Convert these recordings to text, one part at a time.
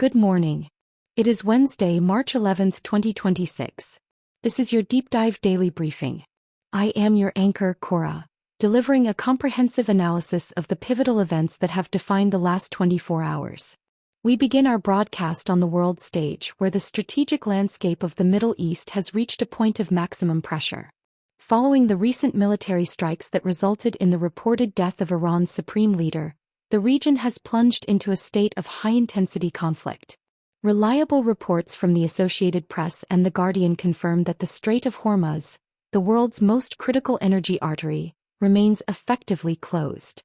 Good morning. It is Wednesday, March 11th, 2026. This is your Deep Dive Daily Briefing. I am your anchor, Cora, delivering a comprehensive analysis of the pivotal events that have defined the last 24 hours. We begin our broadcast on the world stage, where the strategic landscape of the Middle East has reached a point of maximum pressure. Following the recent military strikes that resulted in the reported death of Iran's supreme leader, the region has plunged into a state of high-intensity conflict. Reliable reports from the Associated Press and The Guardian confirm that the Strait of Hormuz, the world's most critical energy artery, remains effectively closed.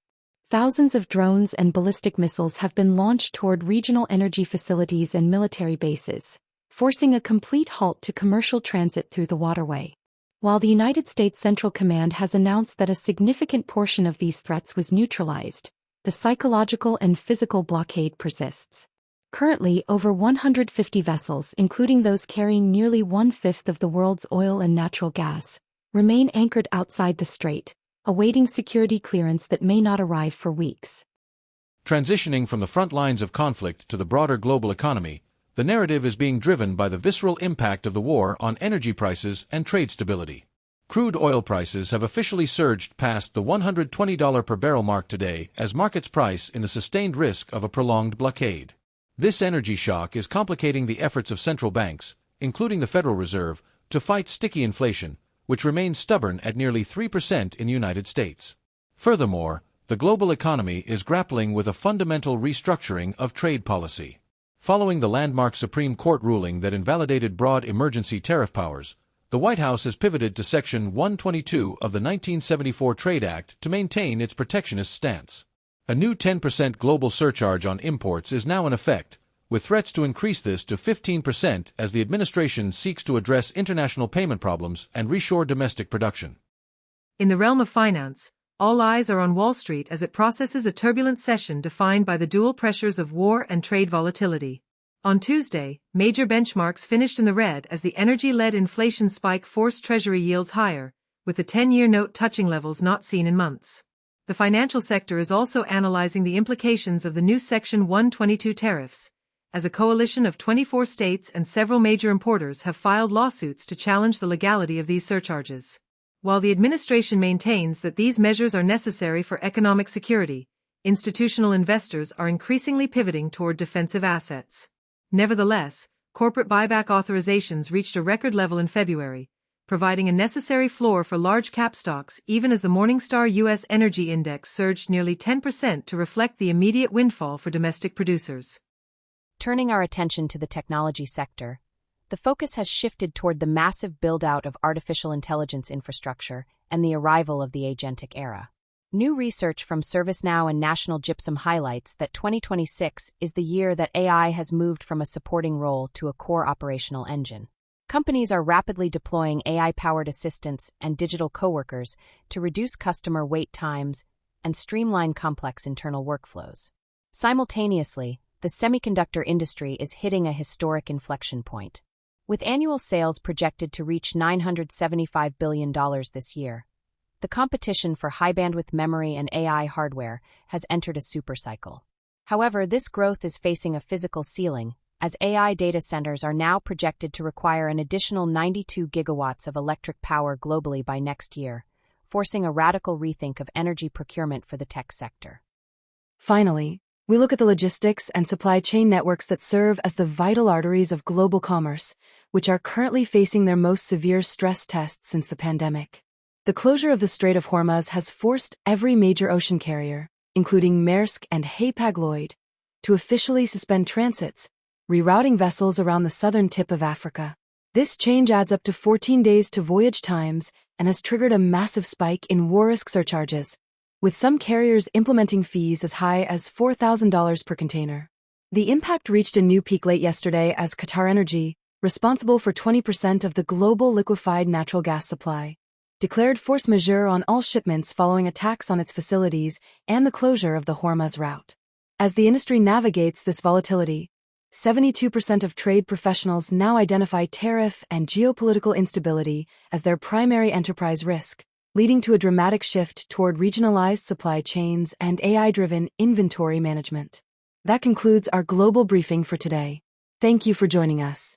Thousands of drones and ballistic missiles have been launched toward regional energy facilities and military bases, forcing a complete halt to commercial transit through the waterway. While the United States Central Command has announced that a significant portion of these threats was neutralized, the psychological and physical blockade persists. Currently, over 150 vessels, including those carrying nearly one-fifth of the world's oil and natural gas, remain anchored outside the strait, awaiting security clearance that may not arrive for weeks. Transitioning from the front lines of conflict to the broader global economy, the narrative is being driven by the visceral impact of the war on energy prices and trade stability. Crude oil prices have officially surged past the $120 per barrel mark today as markets price in the sustained risk of a prolonged blockade. This energy shock is complicating the efforts of central banks, including the Federal Reserve, to fight sticky inflation, which remains stubborn at nearly 3% in the United States. Furthermore, the global economy is grappling with a fundamental restructuring of trade policy. Following the landmark Supreme Court ruling that invalidated broad emergency tariff powers, the White House has pivoted to Section 122 of the 1974 Trade Act to maintain its protectionist stance. A new 10% global surcharge on imports is now in effect, with threats to increase this to 15% as the administration seeks to address international payment problems and reshore domestic production. In the realm of finance, all eyes are on Wall Street as it processes a turbulent session defined by the dual pressures of war and trade volatility. On Tuesday, major benchmarks finished in the red as the energy-led inflation spike forced Treasury yields higher, with the 10-year note touching levels not seen in months. The financial sector is also analyzing the implications of the new Section 122 tariffs, as a coalition of 24 states and several major importers have filed lawsuits to challenge the legality of these surcharges. While the administration maintains that these measures are necessary for economic security, institutional investors are increasingly pivoting toward defensive assets. Nevertheless, corporate buyback authorizations reached a record level in February, providing a necessary floor for large-cap stocks even as the Morningstar U.S. Energy Index surged nearly 10% to reflect the immediate windfall for domestic producers. Turning our attention to the technology sector, the focus has shifted toward the massive build-out of artificial intelligence infrastructure and the arrival of the agentic era. New research from ServiceNow and National Gypsum highlights that 2026 is the year that AI has moved from a supporting role to a core operational engine. Companies are rapidly deploying AI-powered assistants and digital coworkers to reduce customer wait times and streamline complex internal workflows. Simultaneously, the semiconductor industry is hitting a historic inflection point. With annual sales projected to reach $975 billion this year, the competition for high-bandwidth memory and AI hardware has entered a supercycle. However, this growth is facing a physical ceiling, as AI data centers are now projected to require an additional 92 gigawatts of electric power globally by next year, forcing a radical rethink of energy procurement for the tech sector. Finally, we look at the logistics and supply chain networks that serve as the vital arteries of global commerce, which are currently facing their most severe stress test since the pandemic. The closure of the Strait of Hormuz has forced every major ocean carrier, including Maersk and Hapag-Lloyd, to officially suspend transits, rerouting vessels around the southern tip of Africa. This change adds up to 14 days to voyage times and has triggered a massive spike in war risk surcharges, with some carriers implementing fees as high as $4,000 per container. The impact reached a new peak late yesterday as QatarEnergy, responsible for 20% of the global liquefied natural gas supply, declared force majeure on all shipments following attacks on its facilities and the closure of the Hormuz route. As the industry navigates this volatility, 72% of trade professionals now identify tariff and geopolitical instability as their primary enterprise risk, leading to a dramatic shift toward regionalized supply chains and AI-driven inventory management. That concludes our global briefing for today. Thank you for joining us.